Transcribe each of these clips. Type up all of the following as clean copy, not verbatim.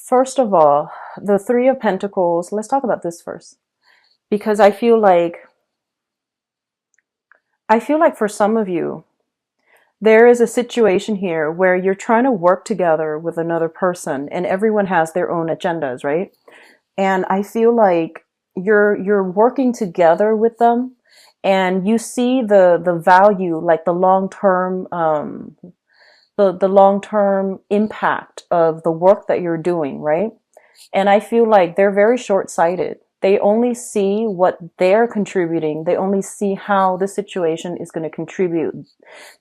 First of all, the Three of Pentacles, let's talk about this first. Because I feel like for some of you, there is a situation here where you're trying to work together with another person and everyone has their own agendas, right? And I feel like you're working together with them and you see the value, like the long-term the long-term impact of the work that you're doing, right? And I feel like they're very short-sighted. They only see what they're contributing. They only see how the situation is going to contribute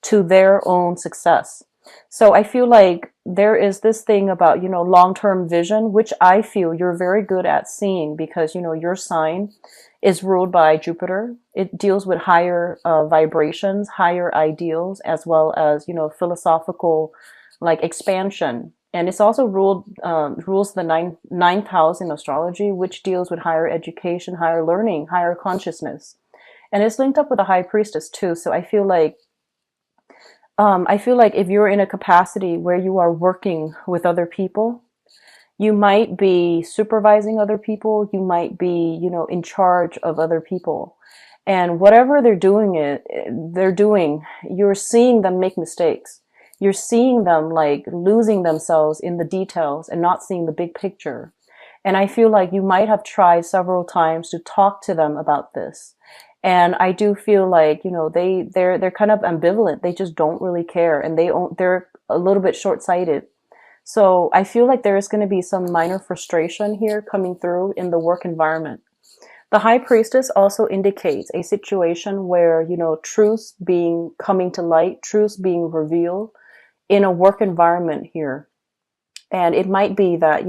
to their own success. So I feel like there is this thing about, long-term vision, which I feel you're very good at seeing because, your sign is ruled by Jupiter. It deals with higher vibrations, higher ideals, as well as, philosophical like expansion. And it's also rules the ninth house in astrology, which deals with higher education, higher learning, higher consciousness. And it's linked up with the high priestess too. So I feel like if you're in a capacity where you are working with other people, you might be supervising other people, you might be, in charge of other people. And whatever they're doing, you're seeing them make mistakes. You're seeing them like losing themselves in the details and not seeing the big picture. And I feel like you might have tried several times to talk to them about this. And I do feel like, they're kind of ambivalent. They just don't really care and they're a little bit short-sighted. So I feel like there is going to be some minor frustration here coming through in the work environment. The high priestess also indicates a situation where, truths being coming to light, truths being revealed in a work environment here. And it might be that,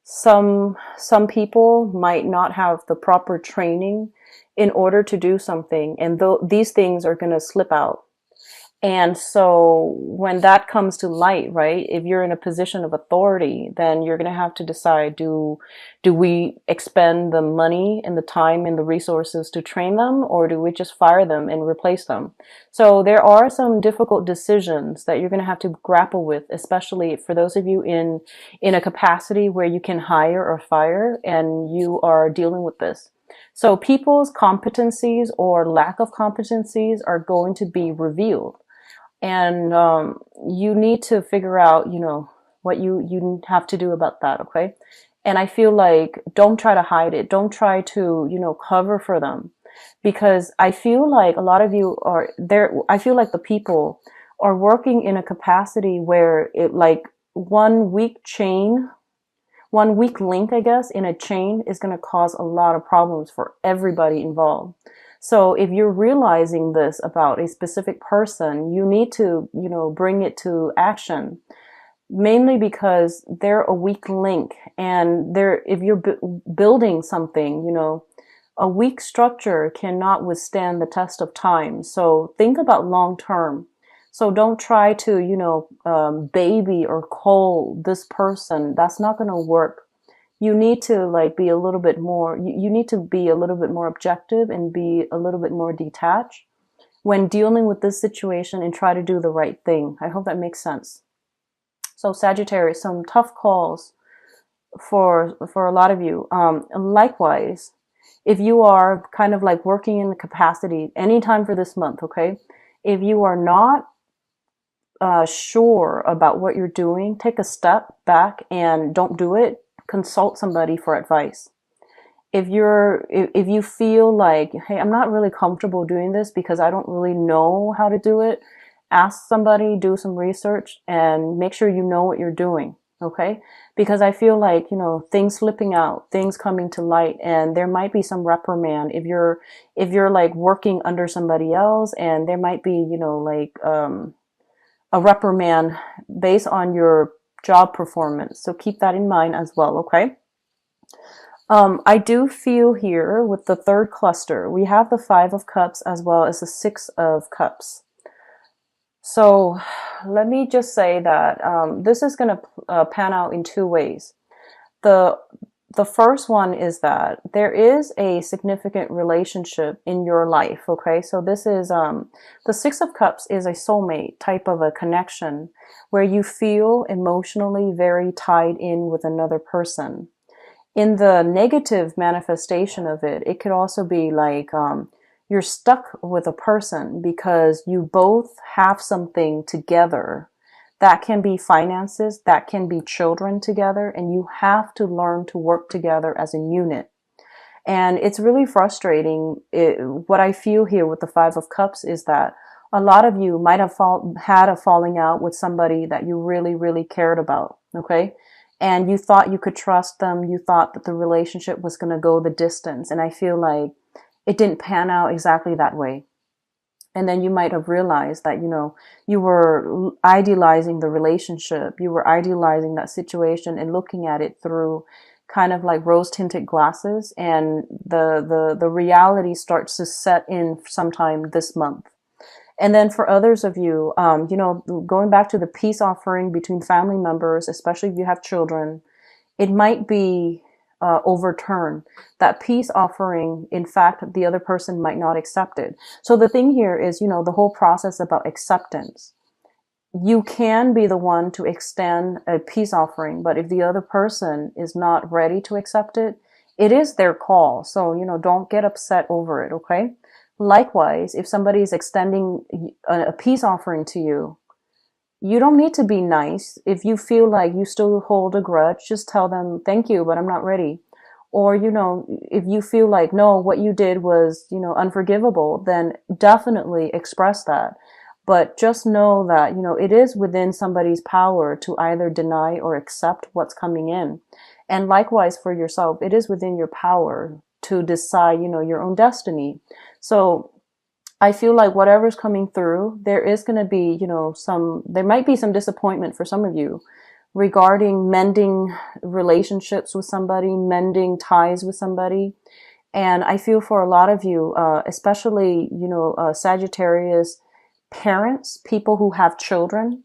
some people might not have the proper training in order to do something. And these things are going to slip out. And so when that comes to light, right, if you're in a position of authority, then you're going to have to decide, do we expend the money and the time and the resources to train them, or do we just fire them and replace them? So there are some difficult decisions that you're going to have to grapple with, especially for those of you in a capacity where you can hire or fire and you are dealing with this. So people's competencies or lack of competencies are going to be revealed. And you need to figure out, what you have to do about that, okay? And I feel like don't try to hide it. Don't try to, cover for them. Because I feel like a lot of you are there. I feel like the people are working in a capacity where it like one weak link, I guess, in a chain is going to cause a lot of problems for everybody involved. So if you're realizing this about a specific person, you need to, bring it to action, mainly because they're a weak link. And if you're building something, a weak structure cannot withstand the test of time. So think about long term. So don't try to, baby or cull this person. That's not going to work. You need to like be a little bit more, you need to be a little bit more objective and be a little bit more detached when dealing with this situation and try to do the right thing. I hope that makes sense. So Sagittarius, some tough calls for a lot of you. Likewise, if you are kind of like working in the capacity anytime for this month, okay? If you are not sure about what you're doing, take a step back and don't do it. Consult somebody for advice. If you feel like, hey, I'm not really comfortable doing this because I don't really know how to do it, ask somebody, do some research, and make sure you know what you're doing. Okay? Because I feel like, things slipping out, things coming to light, and there might be some reprimand if you're like working under somebody else, and there might be, a reprimand based on your job performance. So keep that in mind as well, okay? I do feel here with the third cluster, we have the Five of Cups as well as the Six of Cups. So let me just say that this is going to pan out in two ways. The The first one is that there is a significant relationship in your life. Okay. So this is, the Six of Cups is a soulmate type of a connection where you feel emotionally very tied in with another person. In the negative manifestation of it, it could also be like, you're stuck with a person because you both have something together. That can be finances, that can be children together, and you have to learn to work together as a unit. And it's really frustrating. What I feel here with the Five of Cups is that a lot of you might have had a falling out with somebody that you really, really cared about. Okay. And you thought you could trust them. You thought that the relationship was going to go the distance. And I feel like it didn't pan out exactly that way. And then you might have realized that, you were idealizing the relationship. You were idealizing that situation and looking at it through kind of like rose tinted glasses. And the reality starts to set in sometime this month. And then for others of you, going back to the peace offering between family members, especially if you have children, it might be overturned. That peace offering, in fact, the other person might not accept it. So the thing here is, the whole process about acceptance. You can be the one to extend a peace offering, but if the other person is not ready to accept it, it is their call. So, don't get upset over it, okay? Likewise, if somebody is extending a peace offering to you, you don't need to be nice. If you feel like you still hold a grudge, just tell them, thank you, but I'm not ready. Or, if you feel like, no, what you did was, unforgivable, then definitely express that. But just know that, it is within somebody's power to either deny or accept what's coming in. And likewise for yourself, it is within your power to decide, your own destiny. So I feel like whatever's coming through, there is going to be, there might be some disappointment for some of you regarding mending relationships with somebody, mending ties with somebody. And I feel for a lot of you, especially, Sagittarius parents, people who have children,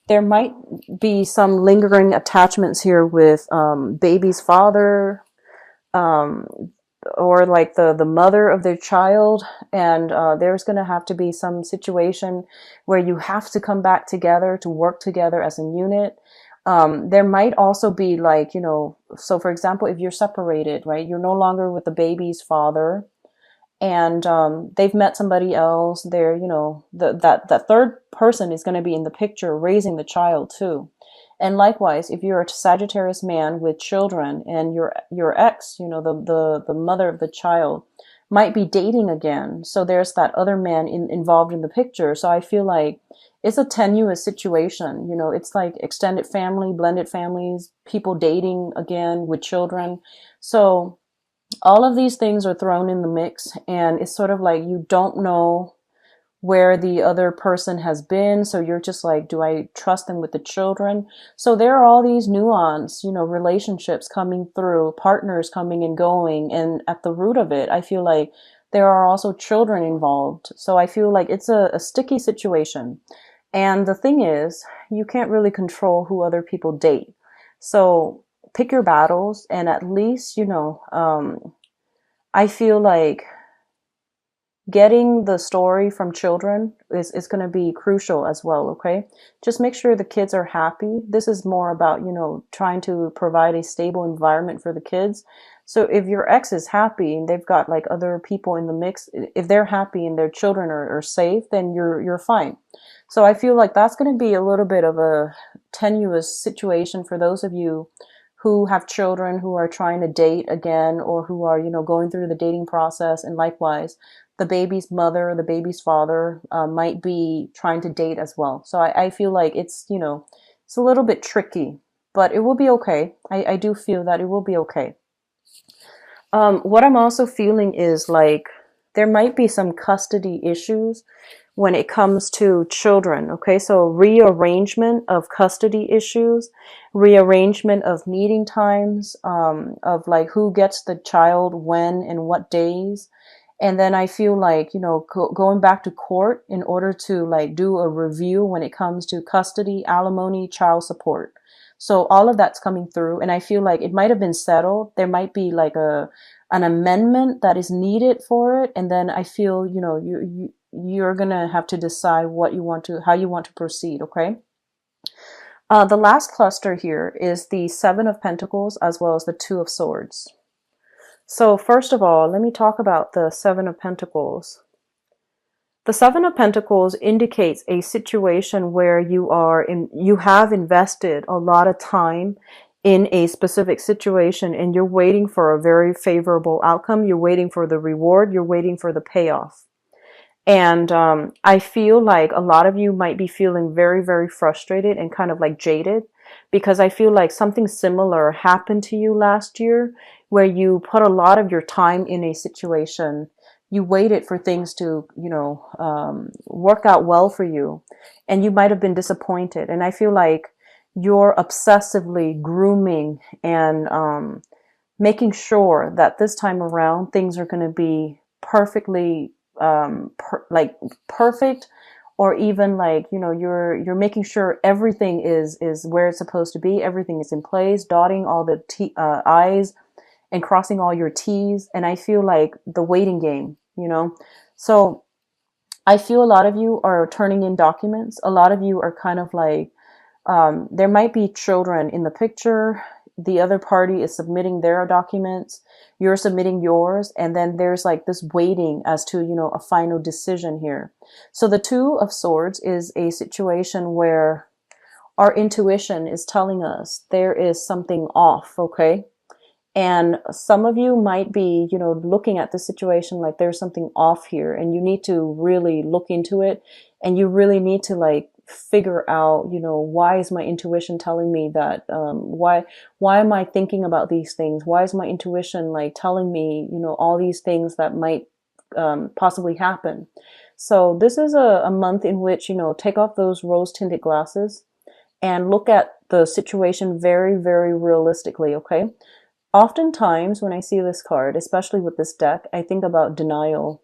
there might be some lingering attachments here with baby's father, um, or like the mother of their child. And there's going to have to be some situation where you have to come back together to work together as a unit. There might also be like, so for example, if you're separated, right, you're no longer with the baby's father, and they've met somebody else. They're, that third person is going to be in the picture raising the child too. And likewise, if you're a Sagittarius man with children and your ex, the mother of the child might be dating again. So there's that other man involved in the picture. So I feel like it's a tenuous situation. It's like extended family, blended families, people dating again with children. So all of these things are thrown in the mix, and it's sort of like you don't know where the other person has been. So you're just like, do I trust them with the children? So there are all these nuanced, relationships coming through, partners coming and going. And at the root of it, I feel like there are also children involved. So I feel like it's a sticky situation. And the thing is, you can't really control who other people date. So pick your battles, and at least, I feel like getting the story from children is going to be crucial as well. Okay. Just make sure the kids are happy. This is more about, trying to provide a stable environment for the kids. So if your ex is happy and they've got like other people in the mix, if they're happy and their children are safe, then you're fine. So I feel like that's going to be a little bit of a tenuous situation for those of you who have children who are trying to date again, or who are, going through the dating process. And likewise, the baby's mother, the baby's father might be trying to date as well. So I feel like it's, it's a little bit tricky, but it will be okay. I do feel that it will be okay. What I'm also feeling is like there might be some custody issues when it comes to children. Okay, so rearrangement of custody issues, rearrangement of meeting times, of like who gets the child when and what days. And then I feel like, going back to court in order to like do a review when it comes to custody, alimony, child support. So all of that's coming through, and I feel like it might have been settled. There might be like an amendment that is needed for it, and then I feel, you're gonna have to decide how you want to proceed. Okay. The last cluster here is the Seven of Pentacles as well as the Two of Swords. So first of all, let me talk about the Seven of Pentacles. The Seven of Pentacles indicates a situation where you have invested a lot of time in a specific situation and you're waiting for a very favorable outcome. You're waiting for the reward. You're waiting for the payoff. And I feel like a lot of you might be feeling very, very frustrated and kind of like jaded, because I feel like something similar happened to you last year where you put a lot of your time in a situation. You waited for things to, work out well for you, and you might have been disappointed. And I feel like you're obsessively grooming and making sure that this time around things are going to be perfectly perfect, or even like, you're making sure everything is where it's supposed to be. Everything is in place, dotting all the I's and crossing all your T's. And I feel like the waiting game, so I feel a lot of you are turning in documents. A lot of you are kind of like, there might be children in the picture. The other party is submitting their documents. You're submitting yours. And then there's like this waiting as to, a final decision here. So the Two of Swords is a situation where our intuition is telling us there is something off. Okay. And some of you might be, looking at the situation like there's something off here, and you need to really look into it, and you really need to like figure out, why is my intuition telling me that? Why am I thinking about these things? Why is my intuition like telling me, all these things that might possibly happen? So this is a month in which, take off those rose-tinted glasses and look at the situation very, very realistically. Okay. Oftentimes when I see this card, especially with this deck, I think about denial.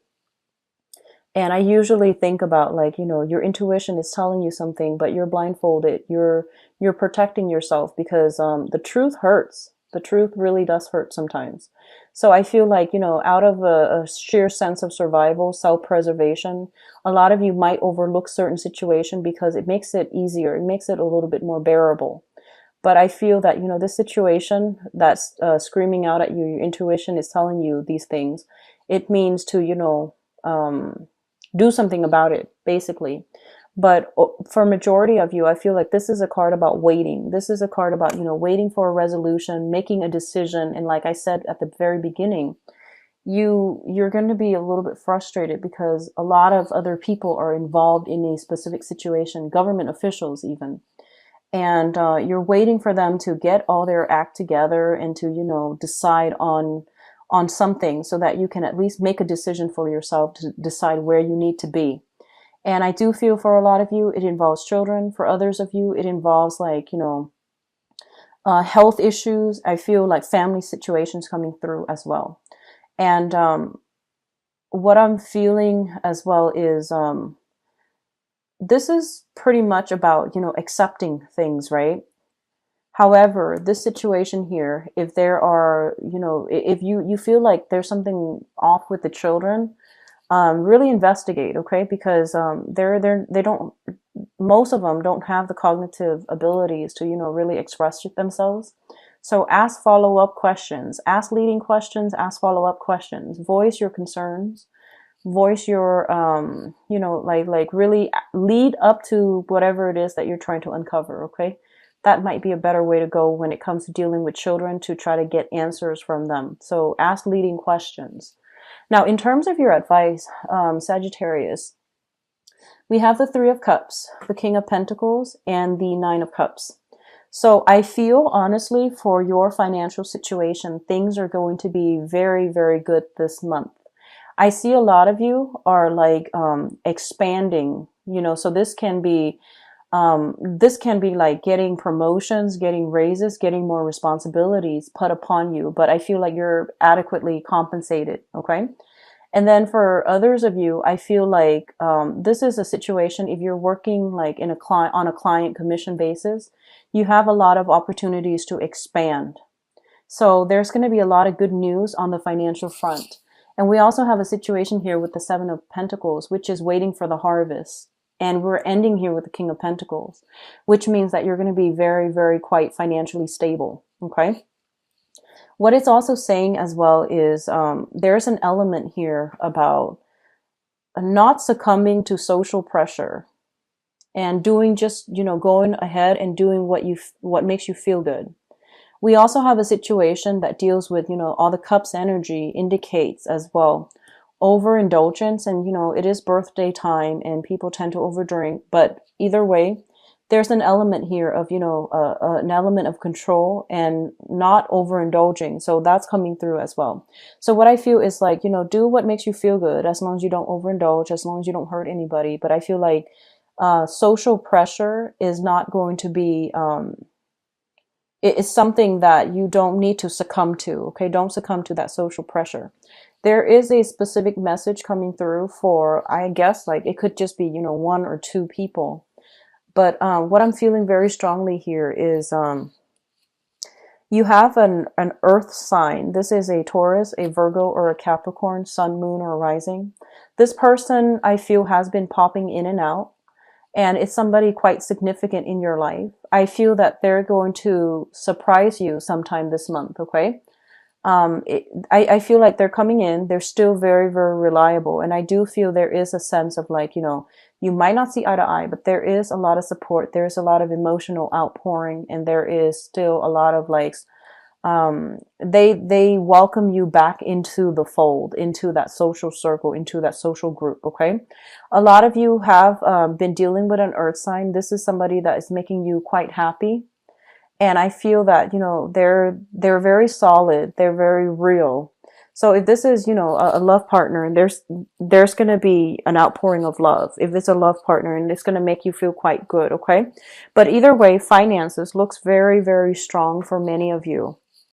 And I usually think about like, your intuition is telling you something, but you're blindfolded. You're protecting yourself because the truth hurts. The truth really does hurt sometimes. So I feel like, out of a sheer sense of survival, self-preservation, a lot of you might overlook certain situation because it makes it easier. It makes it a little bit more bearable. But I feel that, this situation that's screaming out at you, your intuition is telling you these things. It means to, do something about it, basically. But for majority of you, I feel like this is a card about waiting. This is a card about, waiting for a resolution, making a decision. And like I said at the very beginning, you're going to be a little bit frustrated because a lot of other people are involved in a specific situation, government officials even. And you're waiting for them to get all their act together and to, decide on something so that you can at least make a decision for yourself to decide where you need to be. And I do feel for a lot of you, it involves children. For others of you, it involves like, health issues. I feel like family situations coming through as well. And what I'm feeling as well is this is pretty much about, accepting things, right? However, this situation here, if there are, if you feel like there's something off with the children, really investigate, okay? Because they don't, most of them don't have the cognitive abilities to, really express themselves. So ask follow-up questions, ask leading questions, ask follow-up questions, voice your concerns, voice your, like really lead up to whatever it is that you're trying to uncover, okay? That might be a better way to go when it comes to dealing with children, to try to get answers from them. So ask leading questions. Now, in terms of your advice, Sagittarius, we have the Three of Cups, the King of Pentacles, and the Nine of Cups. So I feel honestly for your financial situation, things are going to be very, very good this month. I see a lot of you are like expanding, so this can be like getting promotions, getting raises, getting more responsibilities put upon you. But I feel like you're adequately compensated. Okay. And then for others of you, I feel like this is a situation, if you're working like on a client commission basis, you have a lot of opportunities to expand. So there's going to be a lot of good news on the financial front. And we also have a situation here with the Seven of Pentacles, which is waiting for the harvest. And we're ending here with the King of Pentacles, which means that you're going to be very, very quite financially stable. Okay. What it's also saying as well is there's an element here about not succumbing to social pressure and doing just, going ahead and doing what makes you feel good. We also have a situation that deals with, all the cups energy indicates as well overindulgence, and it is birthday time and people tend to overdrink, but either way there's an element here of an element of control and not overindulging, so that's coming through as well. So what I feel is like, do what makes you feel good, as long as you don't overindulge, as long as you don't hurt anybody. But I feel like social pressure is not going to be it is something that you don't need to succumb to. Okay, don't succumb to that social pressure. There is a specific message coming through for, I guess, like it could just be, one or two people. But what I'm feeling very strongly here is you have an earth sign. This is a Taurus, a Virgo, or a Capricorn, sun, moon, or rising. This person, I feel, has been popping in and out. And it's somebody quite significant in your life. I feel that they're going to surprise you sometime this month, okay? I feel like they're coming in. They're still very, very reliable. And I do feel there is a sense of like, you might not see eye to eye, but there is a lot of support. There's a lot of emotional outpouring. And there is still a lot of like, they welcome you back into the fold, into that social circle, into that social group. Okay. A lot of you have been dealing with an earth sign. This is somebody that is making you quite happy. And I feel that, they're very solid. They're very real. So if this is, a love partner, and there's going to be an outpouring of love. If it's a love partner, and it's going to make you feel quite good. Okay. But either way, finances looks very, very strong for many of you.